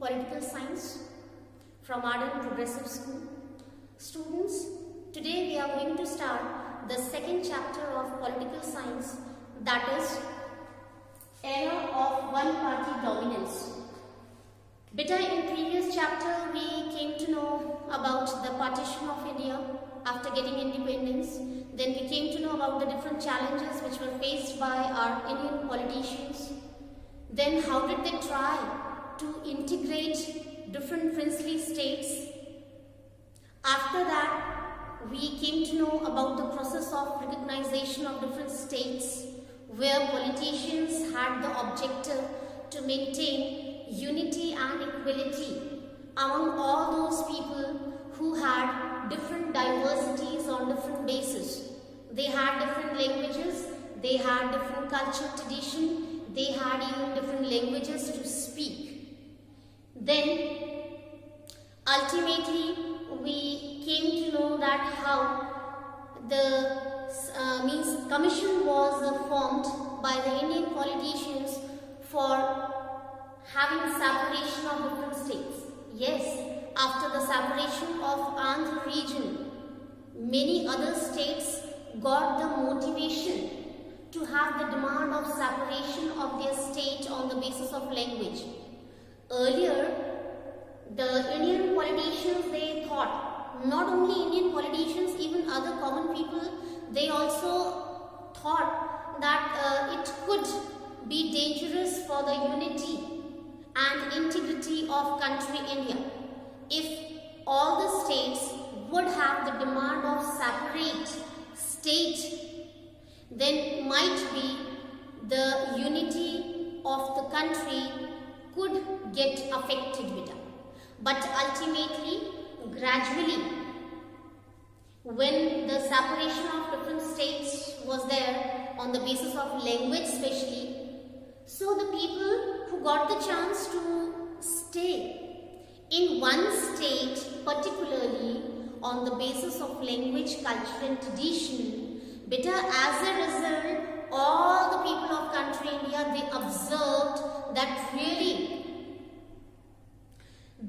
Political Science from Ardent Progressive School. Students, today we are going to start the second chapter of Political Science, that is Era of One-Party Dominance. Beta, in previous chapter we came to know about the partition of India after getting independence. Then we came to know about the different challenges which were faced by our Indian politicians. Then how did they try to integrate different princely states. After that, we came to know about the process of recognition of different states, where politicians had the objective to maintain unity and equality among all those people who had different diversities on different bases. They had different languages, they had different culture, tradition, they had even different languages to speak. Then ultimately we came to know that how the commission was formed by the Indian politicians for having separation of different states. Yes, after the separation of Andhra region, many other states got the motivation to have the demand of separation of their state on the basis of language. Earlier, the Indian politicians, they thought, not only Indian politicians, even other common people, they also thought that it could be dangerous for the unity and integrity of country India if all the states would have the demand of separate state. Then might be the unity of the country could get affected with it. But ultimately, gradually, when the separation of different states was there on the basis of language especially, so the people who got the chance to stay in one state, particularly on the basis of language, culture and tradition, better as a result, all the people of country India, they observed that really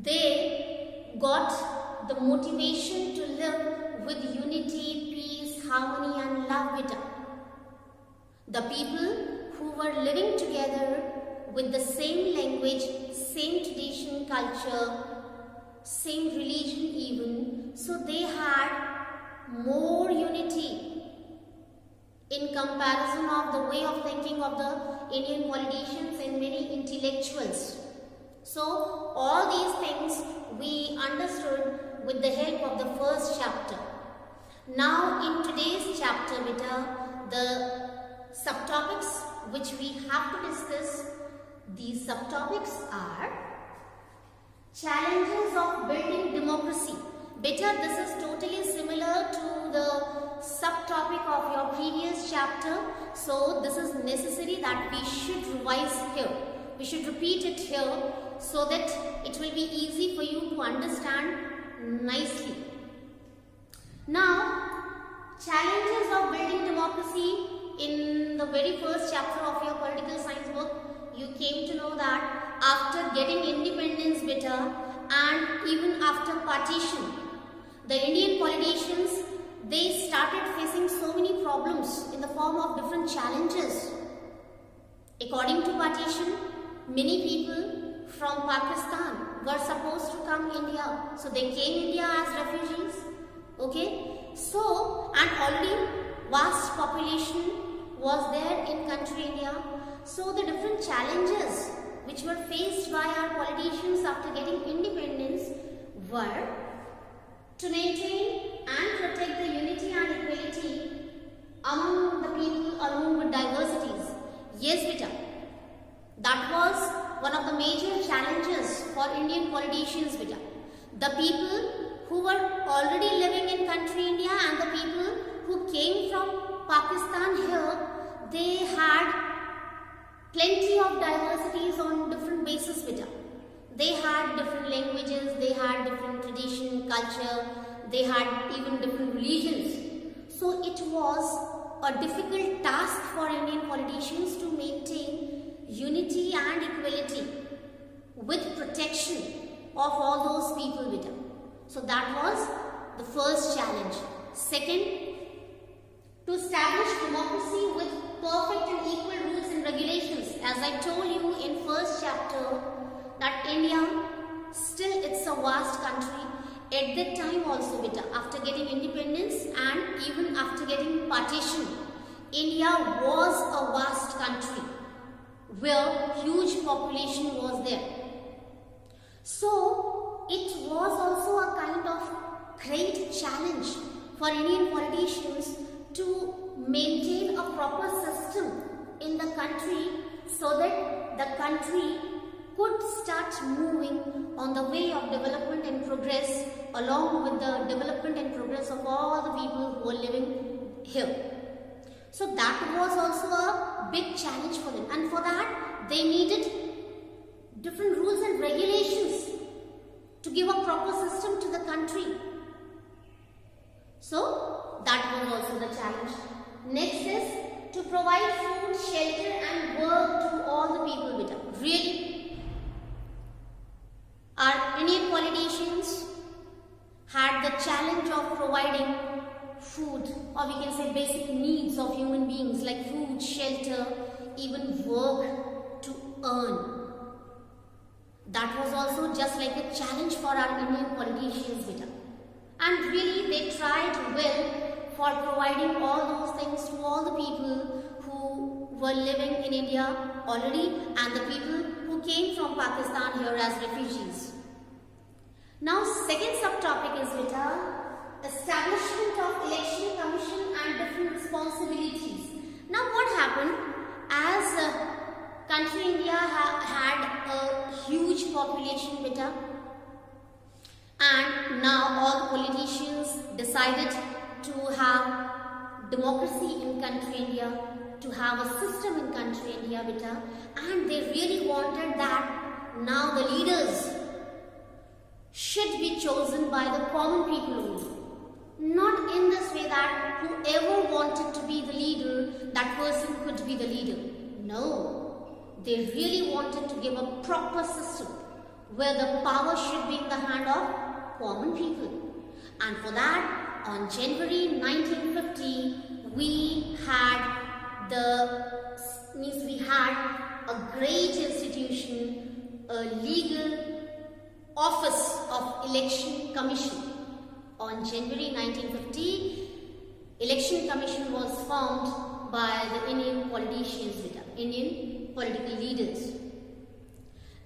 they got the motivation to live with unity, peace, harmony and love with it. The people who were living together with the same language, same tradition, culture, same religion even, so they had more unity in comparison of the way of thinking of the Indian politicians and many intellectuals. So all these things we understood with the help of the first chapter. Now in today's chapter, the subtopics which we have to discuss, these subtopics are challenges of building democracy. Beta, this is totally similar to the subtopic of your previous chapter. So this is necessary that we should revise here. We should repeat it here so that it will be easy for you to understand nicely. Now, challenges of building democracy. In the very first chapter of your political science book, you came to know that after getting independence better and even after partition, the Indian politicians, they started facing so many problems in the form of different challenges. According to partition, many people from Pakistan were supposed to come India. So they came India as refugees. Okay. So, and already vast population was there in country India. So the different challenges which were faced by our politicians after getting independence were to maintain and protect the unity and equality among the people along with diversities. Yes, beta. That was one of the major challenges for Indian politicians, beta. The people who were already living in country India and the people who came from Pakistan here, they had plenty of diversities on different basis, beta. They had different languages, they had different tradition, culture, they had even different religions. So it was a difficult task for Indian politicians to maintain unity and equality with protection of all those people with her. So that was the first challenge. Second, to establish democracy with perfect and equal rules and regulations. As I told you in first chapter that India, still it's a vast country. At that time also, beta, after getting independence and even after getting partition, India was a vast country where huge population was there. So it was also a kind of great challenge for Indian politicians to maintain a proper system in the country so that the country could start moving on the way of development and progress along with the development and progress of all the people who are living here. So that was also a big challenge for them, and for that they needed different rules and regulations to give a proper system to the country. So that was also the challenge. Next is to provide food, shelter and work to all the people with it. Really, our Indian politicians had the challenge of providing food, or we can say basic needs of human beings like food, shelter, even work to earn. That was also just like a challenge for our Indian politicians, beta. And really they tried well for providing all those things to all the people who were living in India already and the people who came from Pakistan here as refugees. Now second subtopic is beta, establishment of election commission and different responsibilities. Now what happened, as country India had a huge population beta, and now all the politicians decided to have democracy in country India, to have a system in country India beta, and they really wanted that now the leaders should be chosen by the common people only. Not in this way that whoever wanted to be the leader, that person could be the leader. No, they really wanted to give a proper system where the power should be in the hand of common people. And for that, on January 1950, we had a great institution, a legal office of Election Commission. On January 1950, Election Commission was formed by the Indian politicians, Indian political leaders.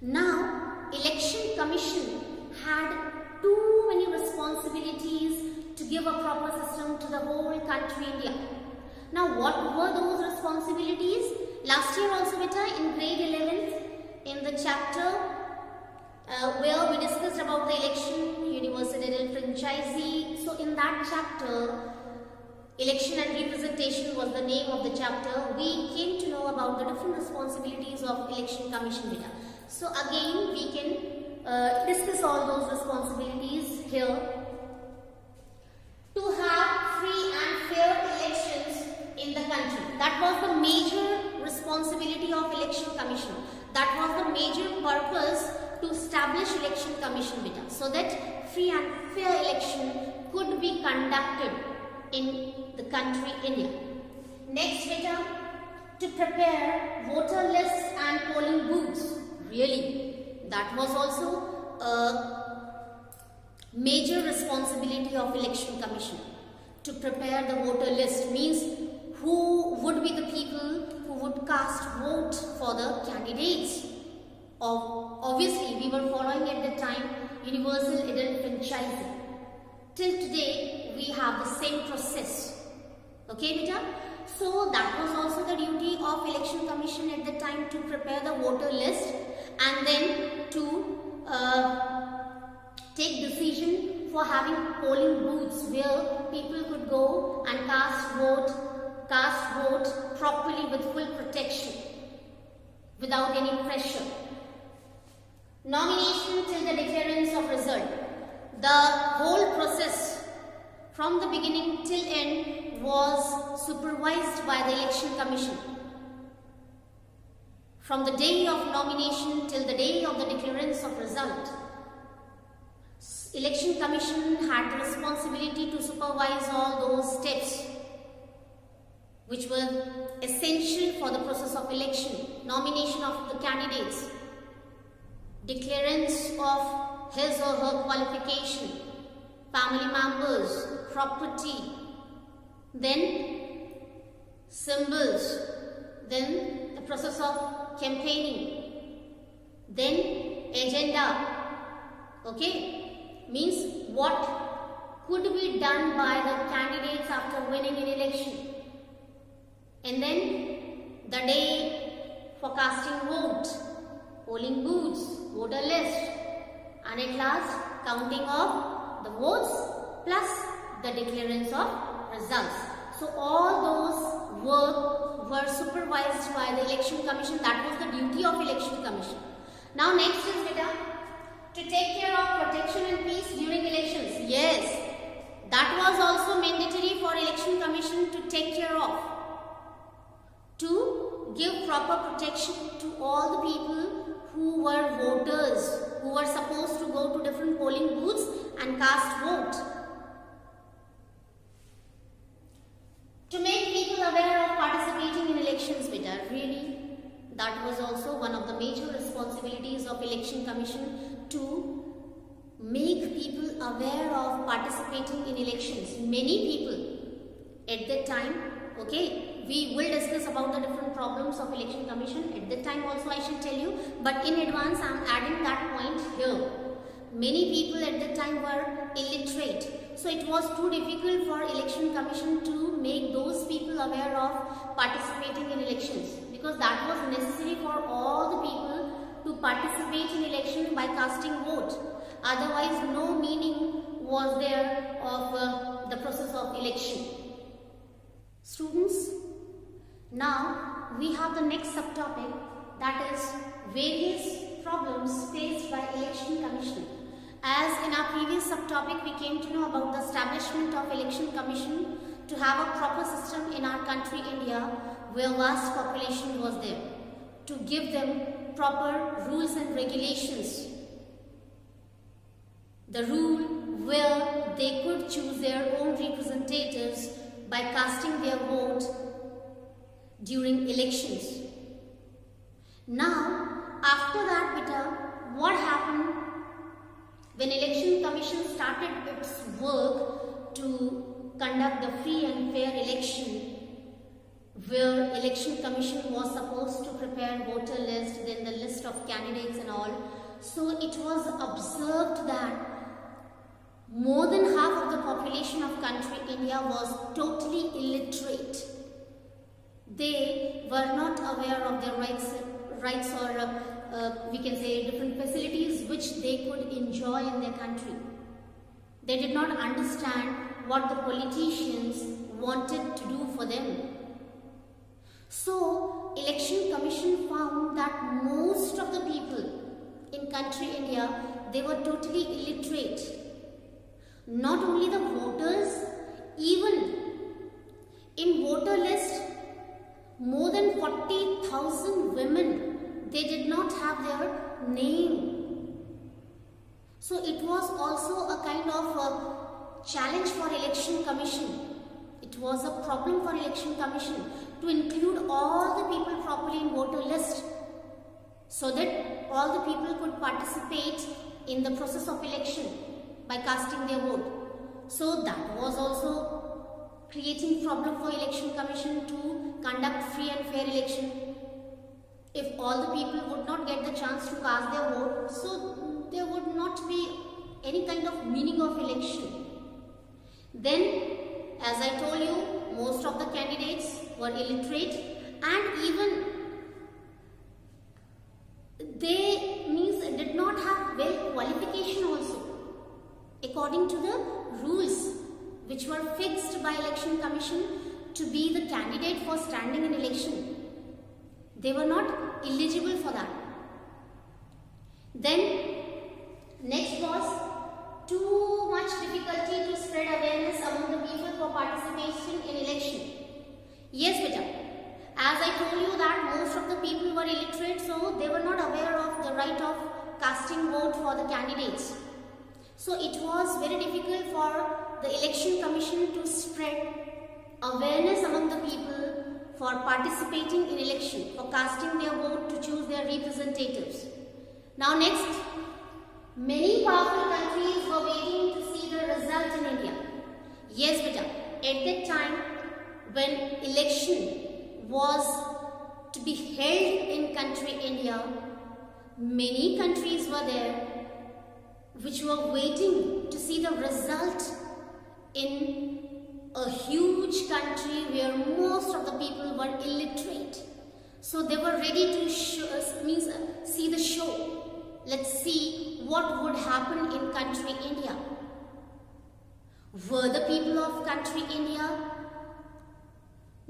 Now, Election Commission had too many responsibilities to give a proper system to the whole country India. Now, what were those responsibilities? Last year also, beta, in grade 11th, in the chapter where we discussed about the election, universal franchisee. So in that chapter, election and representation was the name of the chapter. We came to know about the different responsibilities of Election Commission beta. So again, we can discuss all those responsibilities here. To have free and fair elections in the country. That was the major responsibility of Election Commission. That was the major purpose to establish Election Commission beta, so that free and fair election could be conducted in the country India. Next beta, to prepare voter lists and polling booths. Really, that was also a major responsibility of Election Commission. To prepare the voter list means who would be the people who would cast vote for the candidates. Obviously, we were following at the time universal adult franchising. Till today, we have the same process. Okay, beta? So, that was also the duty of Election Commission at the time, to prepare the voter list and then to take decision for having polling booths where people could go and cast vote properly with full protection without any pressure. Nomination till the declarance of result. The whole process from the beginning till end was supervised by the Election Commission. from the day of nomination till the day of the declarance of result. Election Commission had the responsibility to supervise all those steps which were essential for the process of election: nomination of the candidates, declarance of his or her qualification, family members, property, then symbols, then the process of campaigning, then agenda. Okay, means what could be done by the candidates after winning an election, and then the day for casting vote, polling booths, voter list, and at last counting of the votes plus the declarance of results. So all those work were supervised by the Election Commission. That was the duty of Election Commission. Now next is beta, to take care of protection and peace during elections. Yes, that was also mandatory for Election Commission to take care of, to give proper protection to all the people who were voters, who were supposed to go to different polling booths and cast vote. To make people aware of participating in elections better, really, that was also one of the major responsibilities of Election Commission, to make people aware of participating in elections. Many people at that time, okay, we will discuss about the different problems of Election Commission at that time also, I should tell you, but in advance I am adding that point here. Many people at that time were illiterate, so it was too difficult for Election Commission to make those people aware of participating in elections, because that was necessary for all the people to participate in election by casting vote. Otherwise, no meaning was there of the process of election. Students, now we have the next subtopic, that is various problems faced by Election Commission. As in our previous subtopic, we came to know about the establishment of Election Commission to have a proper system in our country India, where vast population was there, to give them proper rules and regulations. The rule where they could choose their own representatives by casting their vote during elections. Now, after that beta, what happened when Election Commission started its work to conduct the free and fair election, where Election Commission was supposed to prepare voter list, then the list of candidates and all. So it was observed that more than half of the population of country India was totally illiterate. They were not aware of their rights or we can say different facilities which they could enjoy in their country. They did not understand what the politicians wanted to do for them. So, Election Commission found that most of the people in country India, they were totally illiterate. Not only the voters, even in voter list, more than 40,000 women, they did not have their name. So it was also a kind of a challenge for Election Commission. It was a problem for Election Commission to include all the people properly in voter list, so that all the people could participate in the process of election by casting their vote. So that was also creating problem for Election Commission to conduct free and fair election. If all the people would not get the chance to cast their vote, so there would not be any kind of meaning of election. Then, as I told you, most of the candidates were illiterate, and even they did not have well qualification also, according to the rules which were fixed by Election Commission to be the candidate for standing in election. They were not eligible for that. Then next was too much difficulty to spread awareness among the people for participation in election. Yes beta, as I told you that most of the people were illiterate, they were not aware of the right of casting vote for the candidates. So it was very difficult for the election commission to spread awareness among the people for participating in election, for casting their vote to choose their representatives. Now next, many powerful countries were waiting to see the result in India. Yes beta, at that time when election was to be held in country India, many countries were there which were waiting to see the result in a huge country where most of the people were illiterate. So they were ready to see the show. Let's see what would happen in country India. Were the people of country India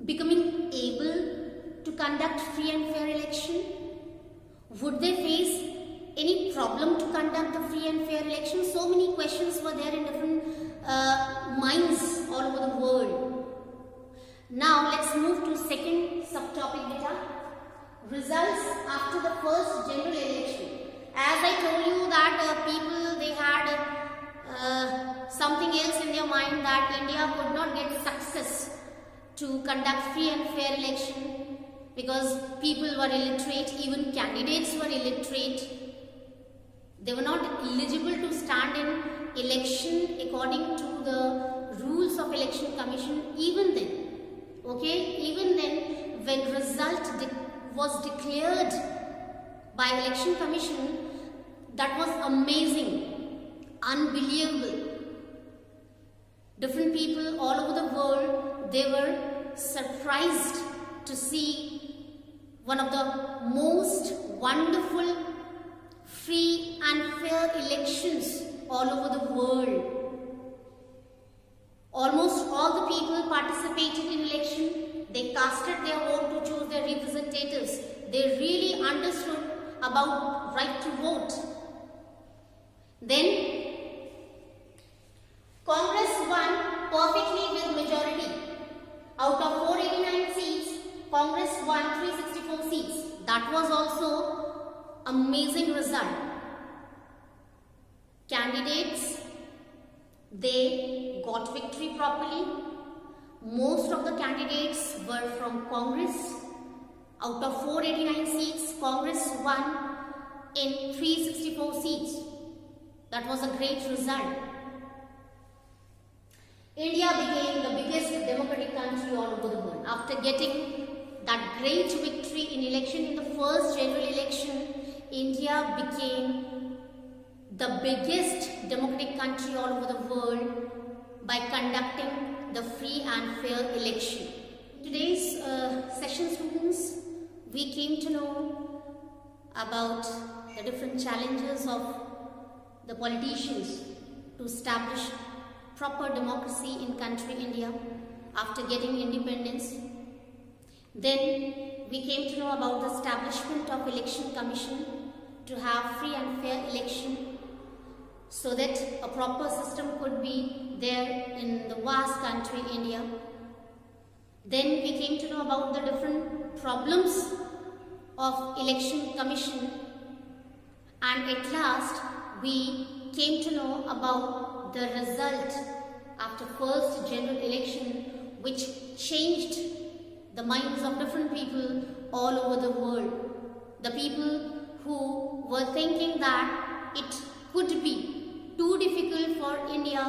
becoming able to conduct free and fair election? Would they face any problem to conduct the free and fair election? So many questions were there in different minds all over the world. Now let's move to second subtopic beta. Results after the first general election. As I told you that people, they had something else in their mind, that India could not get success to conduct free and fair election because people were illiterate, even candidates were illiterate. They were not eligible to stand in election according to the rules of election commission even then. Okay, even then when result was declared by election commission, that was amazing, unbelievable. Different people all over the world, they were surprised to see one of the most wonderful free and fair elections all over the world. Almost all the people participated in election. They casted their vote to choose their representatives. They really understood about right to vote. Then Congress won perfectly with majority. Out of 489 seats, Congress won 364 seats. That was also amazing result. Candidates, they got victory properly. Most of the candidates were from Congress. Out of 489 seats, Congress won in 364 seats. That was a great result. India became the biggest democratic country all over the world. After getting that great victory in election, in the first general election, India became the biggest democratic country all over the world by conducting the free and fair election. Today's session, students, we came to know about the different challenges of the politicians to establish proper democracy in country India after getting independence. Then we came to know about the establishment of election commission to have free and fair election so that a proper system could be there in the vast country India. Then we came to know about the different problems of election commission, and at last we came to know about the result after first general election, which changed the minds of different people all over the world. The people who were thinking that it could be too difficult for India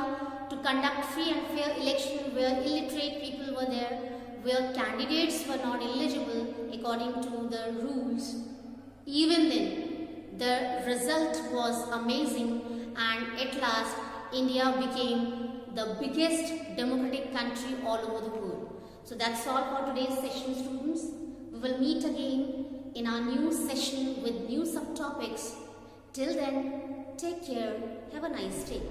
to conduct free and fair election where illiterate people were there, where candidates were not eligible according to the rules. Even then, the result was amazing, and at last India became the biggest democratic country all over the world. So that's all for today's session, students. We will meet again in our new session with new subtopics. Till then, take care. Have a nice day.